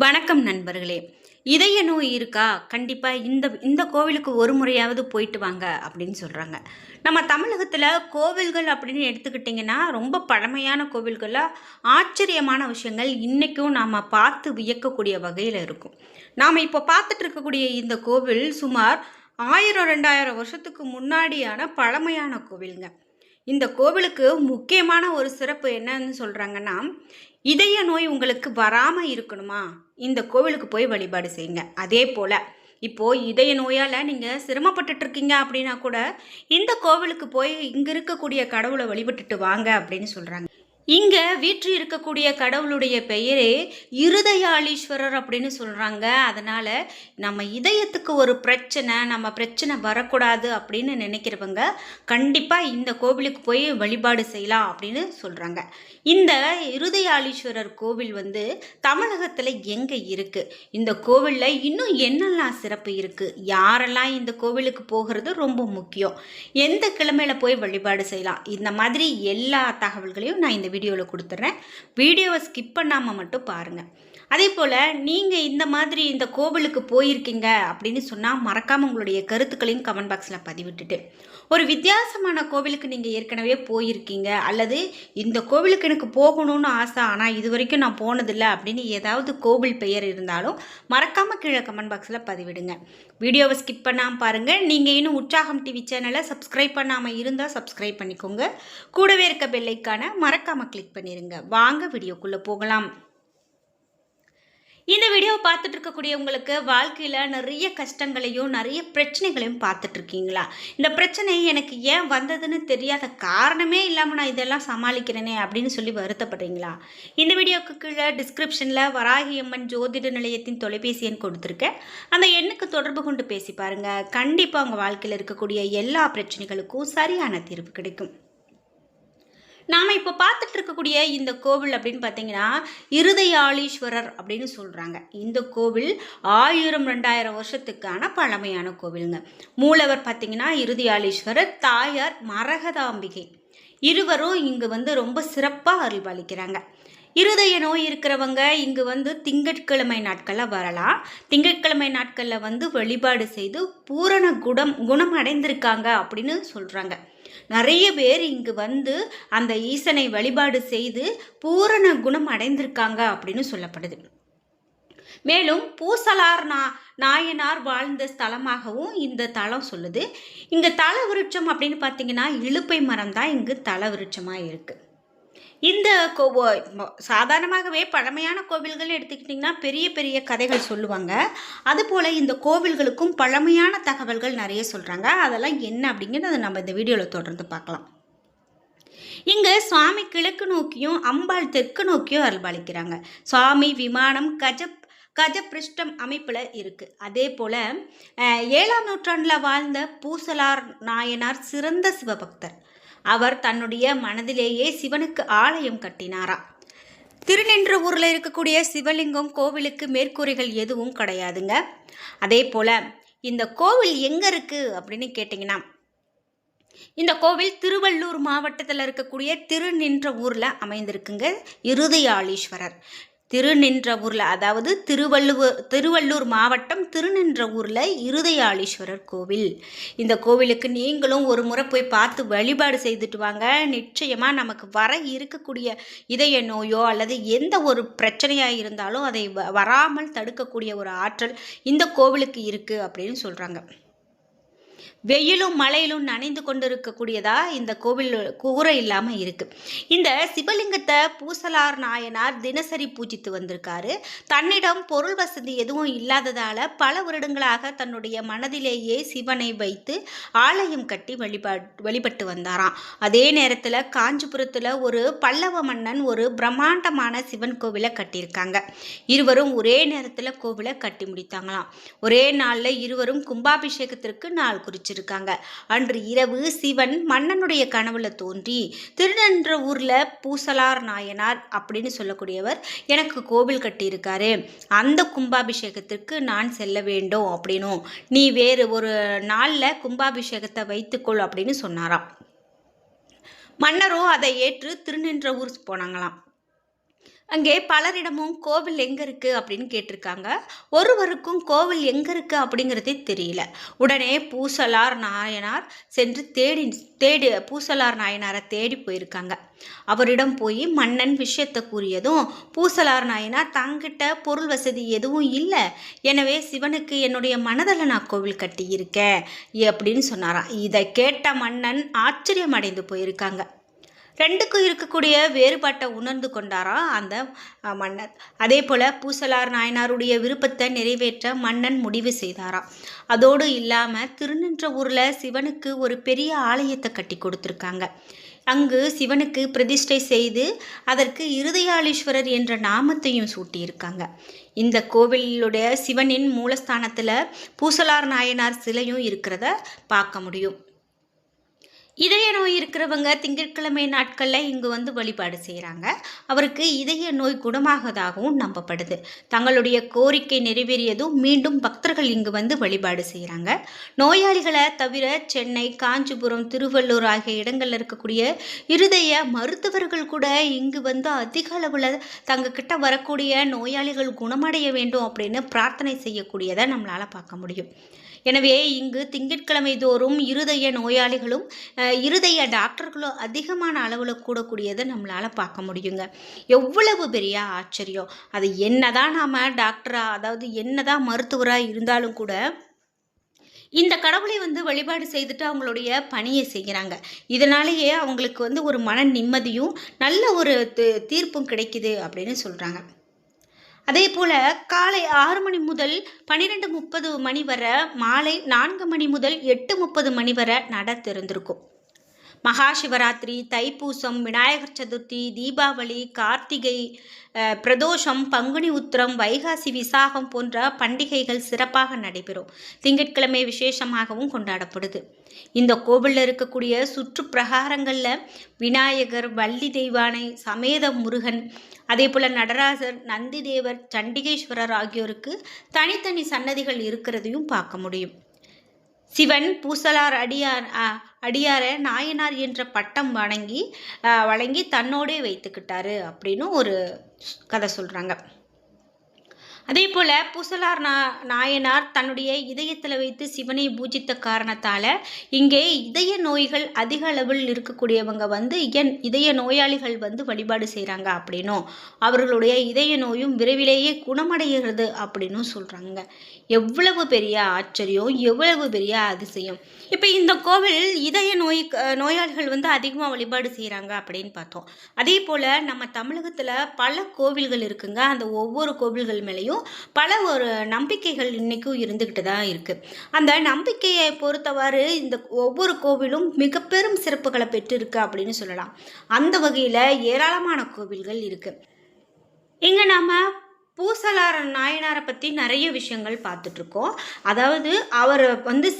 வணக்கம் நண்பர்களே. இதய நோய் இருக்கா? கண்டிப்பா இந்த கோவிலுக்கு ஒரு முறையாவது போயிட்டு வாங்க அப்படின்னு சொல்றாங்க. நம்ம தமிழகத்துல கோவில்கள் அப்படின்னு எடுத்துக்கிட்டிங்கன்னா, ரொம்ப பழமையான கோவில்கள்ல ஆச்சரியமான விஷயங்கள் இன்னைக்கும் நாம பார்த்து வியக்கக்கூடிய வகையில இருக்கும். நாம இப்போ பார்த்துட்டு இருக்கக்கூடிய இந்த கோவில் சுமார் 1000, 2000 வருஷத்துக்கு முன்னாடியான பழமையான கோவில்ங்க. இந்த கோவிலுக்கு முக்கியமான ஒரு சிறப்பு என்னன்னு சொல்றாங்கன்னா, இதய நோய் உங்களுக்கு வராம இருக்கணுமா? இந்த கோவிலுக்கு போய் வழிபாடு செய்யுங்க. அதேபோல, இப்போ இதய நோயால நீங்க சிரமப்பட்டுட்டு இருக்கீங்க அப்படின்னா கூட, இந்த கோவிலுக்கு போய் இங்க இருக்கக்கூடிய கடவுள வழிபட்டுட்டு வாங்க அப்படின்னு சொல்றாங்க. இங்க வீற்று இருக்கக்கூடிய கடவுளுடைய பெயரே இருதயாளீஸ்வரர் அப்படின்னு சொல்றாங்க. அதனால நம்ம இதயத்துக்கு ஒரு பிரச்சனை, நம்ம பிரச்சனை வரக்கூடாது அப்படின்னு நினைக்கிறவங்க கண்டிப்பா இந்த கோவிலுக்கு போய் வழிபாடு செய்யலாம் அப்படின்னு சொல்றாங்க. இந்த இருதயாளீஸ்வரர் கோவில் வந்து தமிழகத்துல எங்க இருக்கு? இந்த கோவில்ல இன்னும் என்னெல்லாம் சிறப்பு இருக்கு? யாரெல்லாம் இந்த கோவிலுக்கு போகிறது ரொம்ப முக்கியம்? எந்த கிழமையில போய் வழிபாடு செய்யலாம்? இந்த மாதிரி எல்லா தகவல்களையும் நான் இந்த வீடியோவில் கொடுத்துட்றேன். வீடியோவை ஸ்கிப் பண்ணாமல் மட்டும் பாருங்கள். அதே போல் நீங்கள் இந்த மாதிரி இந்த கோவிலுக்கு போயிருக்கீங்க அப்படின்னு சொன்னால் மறக்காமல் உங்களுடைய கருத்துக்களையும் கமெண்ட் பாக்ஸில் பதிவிட்டுட்டு, ஒரு வித்தியாசமான கோவிலுக்கு நீங்கள் ஏற்கனவே போயிருக்கீங்க அல்லது இந்த கோவிலுக்கு எனக்கு போகணும்னு ஆசை ஆனால் இது வரைக்கும் நான் போனதில்லை அப்படின்னு ஏதாவது கோவில் பெயர் இருந்தாலும் மறக்காமல் கீழே கமெண்ட் பாக்ஸில் பதிவிடுங்க. வீடியோவை ஸ்கிப் பண்ணாமல் பாருங்கள். நீங்கள் இன்னும் உற்சாகம் டிவி சேனலை சப்ஸ்கிரைப் பண்ணாமல் இருந்தால் சப்ஸ்கிரைப் பண்ணிக்கோங்க. கூடவே இருக்க பெல்லைக்கான மறக்காமல் கிளிக் பண்ணிடுங்க. வாங்க வீடியோக்குள்ளே போகலாம். இந்த வீடியோவை பார்த்துட்டு இருக்கக்கூடிய உங்களுக்கு வாழ்க்கையில் நிறைய கஷ்டங்களையும் நிறைய பிரச்சனைகளையும் பார்த்துட்டு இருக்கீங்களா? இந்த பிரச்சனை எனக்கு ஏன் வந்ததுன்னு தெரியாத காரணமே இல்லாமல் நான் இதெல்லாம் சமாளிக்கிறேனே அப்படின்னு சொல்லி வருத்தப்படுறீங்களா? இந்த வீடியோவுக்கு கீழே டிஸ்கிரிப்ஷனில் வராகியம்மன் ஜோதிட நிலையத்தின் தொலைபேசி எண் கொடுத்துருக்கேன். அந்த எண்ணுக்கு தொடர்பு கொண்டு பேசி பாருங்கள். கண்டிப்பாக உங்கள் வாழ்க்கையில் இருக்கக்கூடிய எல்லா பிரச்சனைகளுக்கும் சரியான தீர்வு கிடைக்கும். நாம் இப்போ பார்த்துட்டு இருக்கக்கூடிய இந்த கோவில் அப்படின்னு பார்த்தீங்கன்னா இருதயாளீஸ்வரர் அப்படின்னு சொல்கிறாங்க. இந்த கோவில் 1000, 2000 வருஷத்துக்கான பழமையான கோவிலுங்க. மூலவர் பார்த்தீங்கன்னா இருதயாளீஸ்வரர், தாயார் மரகதாம்பிகை. இருவரும் இங்கு வந்து ரொம்ப சிறப்பாக அருள்பாலிக்கிறாங்க. இருதய நோய் இருக்கிறவங்க இங்கு வந்து திங்கட்கிழமை நாட்களில் வரலாம். திங்கட்கிழமை நாட்களில் வந்து வழிபாடு செய்து பூரண குணம் அடைந்திருக்காங்க அப்படின்னு சொல்கிறாங்க. நிறைய பேர் இங்கு வந்து அந்த ஈசனை வழிபாடு செய்து பூரண குணம் அடைந்திருக்காங்க அப்படின்னு சொல்லப்படுது. மேலும் பூசலார் நாயனார் வாழ்ந்த ஸ்தலமாகவும் இந்த தலம் சொல்லுது. இங்க தல விருட்சம் அப்படின்னு பார்த்தீங்கன்னா இலுப்பை மரம் தான் இங்கு தல விருட்சமாக இருக்கு. இந்த சாதாரணமாகவே பழமையான கோவில்கள் எடுத்துக்கிட்டிங்கன்னா பெரிய பெரிய கதைகள் சொல்லுவாங்க. அதுபோல் இந்த கோவில்களுக்கும் பழமையான தகவல்கள் நிறைய சொல்கிறாங்க. அதெல்லாம் என்ன அப்படிங்கிறத நம்ம இந்த வீடியோவில் தொடர்ந்து பார்க்கலாம். இங்கே சுவாமி கிழக்கு நோக்கியும் அம்பாள் தெற்கு நோக்கியும் அருள்பாலிக்கிறாங்க. சுவாமி விமானம் கஜபிருஷ்டம் அமைப்பில் இருக்குது. அதே போல் 7ஆம் நூற்றாண்டில் வாழ்ந்த பூசலார் நாயனார் சிறந்த சிவபக்தர். அவர் தன்னுடைய மனதிலேயே சிவனுக்கு ஆலயம் கட்டினாராம். திருநின்ற ஊரில் இருக்கக்கூடிய சிவலிங்கம் கோவிலுக்கு மேற்கூரைகள் எதுவும் கிடையாதுங்க. அதே போல் இந்த கோவில் எங்கே இருக்குது அப்படின்னு கேட்டிங்கன்னா, இந்த கோவில் திருவள்ளூர் மாவட்டத்தில் இருக்கக்கூடிய திருநின்ற ஊரில் அமைந்திருக்குங்க. இருதயாளீஸ்வரர் திருநின்ற ஊரில், அதாவது திருவள்ளூர் மாவட்டம் திருநின்ற ஊரில் இருதயாளீஸ்வரர் கோவில். இந்த கோவிலுக்கு நீங்களும் ஒரு முறை போய் பார்த்து வழிபாடு செய்துட்டு வாங்க. நிச்சயமாக நமக்கு வர இருக்கக்கூடிய இதய நோயோ அல்லது எந்த ஒரு பிரச்சனையாக இருந்தாலும் அதை வராமல் தடுக்கக்கூடிய ஒரு ஆற்றல் இந்த கோவிலுக்கு இருக்குது அப்படின்னு சொல்கிறாங்க. வெயிலும் மழையிலும் நனைந்து கொண்டு இருக்கக்கூடியதா இந்த கோவில் கூரை இல்லாமல் இருக்குது. இந்த சிவலிங்கத்தை பூசலார் நாயனார் தினசரி பூஜித்து வந்திருக்காரு. தன்னிடம் பொருள் வசதி எதுவும் இல்லாததால் பல வருடங்களாக தன்னுடைய மனதிலேயே சிவனை வைத்து ஆலயம் கட்டி வழிபட்டு வந்தாராம். அதே நேரத்தில் காஞ்சிபுரத்தில் ஒரு பல்லவ மன்னன் ஒரு பிரம்மாண்டமான சிவன் கோவிலை கட்டியிருக்காங்க. இருவரும் ஒரே நேரத்தில் கோவிலை கட்டி முடித்தாங்களாம். ஒரே நாளில் இருவரும் கும்பாபிஷேகத்திற்கு நாள் குறிச்சிருக்காங்க. அன்று இரவு சிவன் மன்னனுடைய கனவுல தோன்றி திருநன்ற ஊர்ல பூசலார் நாயனார் அப்படின்னு சொல்லக்கூடியவர் எனக்கு கோவில் கட்டியிருக்காரு, அந்த கும்பாபிஷேகத்திற்கு நான் செல்ல வேண்டும் அப்படின்னும், நீ வேறு ஒரு நாளில் கும்பாபிஷேகத்தை வைத்துக்கொள் அப்படின்னு சொன்னாராம். மன்னரும் அதை ஏற்று திருநின்ற ஊர் போனாங்களாம். அங்கே பலரிடமும் கோவில் எங்கே இருக்குது அப்படின்னு கேட்டிருக்காங்க. ஒருவருக்கும் கோவில் எங்கே இருக்குது அப்படிங்கிறதே தெரியல. உடனே பூசலார் நாயனார் சென்று பூசலார் நாயனாரை தேடி போயிருக்காங்க. அவரிடம் போய் மன்னன் விஷயத்தை கூறியதும் பூசலார் நாயனார் தங்கிட்ட பொருள் வசதி எதுவும் இல்லை, எனவே சிவனுக்கு என்னுடைய மனதில் நான் கோவில் கட்டியிருக்கேன் அப்படின்னு சொன்னாராம். இதை கேட்ட மன்னன் ஆச்சரியம் அடைந்து போயிருக்காங்க. ரெண்டுக்கும் இருக்கக்கூடிய வேறுபாட்டை உணர்ந்து கொண்டாராம் அந்த மன்னர். அதே போல் பூசலார் நாயனாருடைய விருப்பத்தை நிறைவேற்ற மன்னன் முடிவு செய்தாராம். அதோடு இல்லாமல் திருநின்றவூரில் சிவனுக்கு ஒரு பெரிய ஆலயத்தை கட்டி கொடுத்துருக்காங்க. அங்கு சிவனுக்கு பிரதிஷ்டை செய்து அதற்கு இருதயாளீஸ்வரர் என்ற நாமத்தையும் சூட்டியிருக்காங்க. இந்த கோவிலுடைய சிவனின் மூலஸ்தானத்தில் பூசலார் நாயனார் சிலையும் இருக்கிறத பார்க்க முடியும். இதய நோய் இருக்கிறவங்க திங்கட்கிழமை நாட்களில் இங்கு வந்து வழிபாடு செய்கிறாங்க. அவருக்கு இதய நோய் குணமாகதாகவும் நம்பப்படுது. தங்களுடைய கோரிக்கை நிறைவேறியதும் மீண்டும் பக்தர்கள் இங்கு வந்து வழிபாடு செய்கிறாங்க. நோயாளிகளை தவிர சென்னை, காஞ்சிபுரம், திருவள்ளூர் ஆகிய இடங்களில் இருக்கக்கூடிய இருதய மருத்துவர்கள் கூட இங்கு வந்து அதிக அளவில் தங்கக்கிட்ட வரக்கூடிய நோயாளிகள் குணமடைய வேண்டும் அப்படின்னு பிரார்த்தனை செய்யக்கூடியதை நம்மளால் பார்க்க முடியும். எனவே இங்கு திங்கட்கிழமை தோறும் இருதய நோயாளிகளும் இருதய டாக்டர்களும் அதிகமான அளவில் கூடக்கூடியதை நம்மளால் பார்க்க முடியுங்க. எவ்வளவு பெரிய ஆச்சரியம்! அது என்னதான் நாம் டாக்டராக, அதாவது என்னதான் மருத்துவராக இருந்தாலும் கூட இந்த கடவுளை வந்து வழிபாடு செய்துட்டு அவங்களுடைய பணியை செய்கிறாங்க. இதனாலேயே அவங்களுக்கு வந்து ஒரு மன நிம்மதியும் நல்ல ஒரு தீர்ப்பும் கிடைக்குது அப்படின்னு சொல்கிறாங்க. அதே போல் காலை 6 மணி முதல் 12:30 மணி வரை, மாலை 4 மணி முதல் 8:30 மணி வரை நட திறந்திருக்கும். மகா சிவராத்திரி, தைப்பூசம், விநாயகர் சதுர்த்தி, தீபாவளி, கார்த்திகை, பிரதோஷம், பங்குனி உத்திரம், வைகாசி விசாகம் போன்ற பண்டிகைகள் சிறப்பாக நடைபெறும். திங்கட்கிழமை விசேஷமாகவும் கொண்டாடப்படுது. இந்த கோவிலில் இருக்கக்கூடிய சுற்று பிரகாரங்களில் விநாயகர், வள்ளி தெய்வானை, சமேத முருகன், அதே போல் நடராஜர், நந்தி தேவர், சண்டிகேஸ்வரர் ஆகியோருக்கு தனித்தனி சன்னதிகள் இருக்கிறதையும் பார்க்க முடியும். சிவன் பூசலார் அடியாரை நாயனார் என்ற பட்டம் வழங்கி தன்னோடே வைத்துக்கிட்டாரு அப்படின்னு ஒரு கதை சொல்கிறாங்க. அதே போல் பூசலார் நாயனார் தன்னுடைய இதயத்தில் வைத்து சிவனை பூஜித்த காரணத்தால் இங்கே இதய நோய்கள் அதிக அளவில் இருக்கக்கூடியவங்க வந்து இதய நோயாளிகள் வந்து வழிபாடு செய்கிறாங்க அப்படின்னும் அவர்களுடைய இதய நோயும் விரைவிலேயே குணமடைகிறது அப்படின்னும் சொல்கிறாங்க. எவ்வளவு பெரிய ஆச்சரியம், எவ்வளவு பெரிய அதிசயம்! இப்போ இந்த கோவில் இதய நோயாளிகள் வந்து அதிகமாக வழிபாடு செய்கிறாங்க அப்படின்னு பார்த்தோம். அதே போல் நம்ம தமிழகத்தில் பல கோவில்கள் இருக்குங்க. அந்த ஒவ்வொரு கோவில்கள் மேலேயும் பல ஒரு நம்பிக்கைகள் இன்றைக்கும் இருந்துக்கிட்டு தான் இருக்குது. அந்த நம்பிக்கையை பொறுத்தவாறு இந்த ஒவ்வொரு கோவிலும் மிக பெரும் சிறப்புகளை பெற்றிருக்கு அப்படின்னு சொல்லலாம். அந்த வகையில் ஏராளமான கோவில்கள் இருக்குது. இங்கே நம்ம பூசலார் நாயனாரை பற்றி நிறைய விஷயங்கள் பார்த்துட்ருக்கோம். அதாவது அவர் வந்து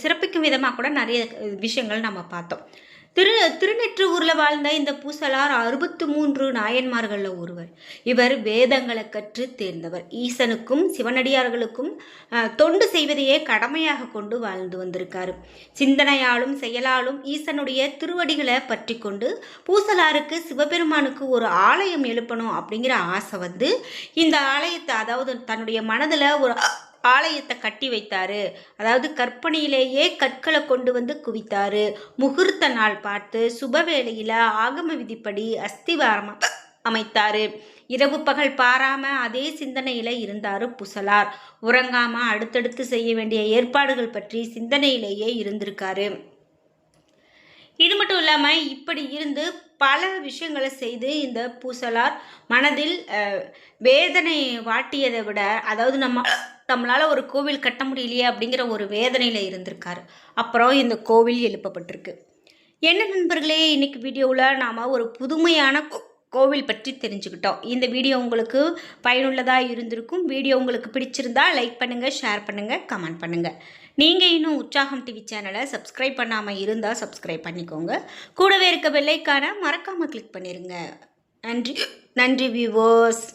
சிறப்பிக்கும் விதமாக கூட நிறைய விஷயங்கள் நம்ம பார்த்தோம். திருநெற்றூரில் வாழ்ந்த இந்த பூசலார் 63 நாயன்மார்களில் ஒருவர். இவர் வேதங்களை கற்று தேர்ந்தவர். ஈசனுக்கும் சிவனடியார்களுக்கும் தொண்டு செய்வதையே கடமையாக கொண்டு வாழ்ந்து வந்திருக்காரு. சிந்தனையாலும் செயலாலும் ஈசனுடைய திருவடிகளை பற்றி கொண்டு பூசலாருக்கு சிவபெருமானுக்கு ஒரு ஆலயம் எழுப்பணும் அப்படிங்கிற ஆசை வந்து இந்த ஆலயத்தை, அதாவது தன்னுடைய மனதில் ஒரு ஆலயத்தை கட்டி வைத்தாரு. அதாவது கற்பனையிலேயே கற்களை கொண்டு வந்து குவித்தாரு. முகூர்த்த நாள் பார்த்து சுபவேளையில் ஆகம விதிப்படி அஸ்திவாரம் அமைத்தாரு. இரவு பகல் பாராம அதே சிந்தனையில இருந்தாரு பூசலார். உறங்காம அடுத்தடுத்து செய்ய வேண்டிய ஏற்பாடுகள் பற்றி சிந்தனையிலேயே இருந்திருக்காரு. இது மட்டும் இல்லாமல் இப்படி இருந்து பல விஷயங்களை செய்து இந்த பூசலார் மனதில் வேதனை வாட்டியதை விட, அதாவது நம்மளால் ஒரு கோவில் கட்ட முடியலையே அப்படிங்கிற ஒரு வேதனையில் இருந்திருக்காரு. அப்புறம் இந்த கோவில் எழுப்பப்பட்டிருக்கு. என்ன நண்பர்களே, இன்னைக்கு வீடியோவில் நாம் ஒரு புதுமையான கோவில் பற்றி தெரிஞ்சுக்கிட்டோம். இந்த வீடியோ உங்களுக்கு பயனுள்ளதாக இருந்திருக்கும். வீடியோ உங்களுக்கு பிடிச்சிருந்தா லைக் பண்ணுங்கள், ஷேர் பண்ணுங்கள், கமெண்ட் பண்ணுங்கள். நீங்கள் இன்னும் உற்சாகம் டிவி சேனலை சப்ஸ்கிரைப் பண்ணாமல் இருந்தால் சப்ஸ்கிரைப் பண்ணிக்கோங்க. கூடவே இருக்க பெல்லைக்கான மறக்காமல் கிளிக் பண்ணிடுங்க. நன்றி வியூவர்ஸ்.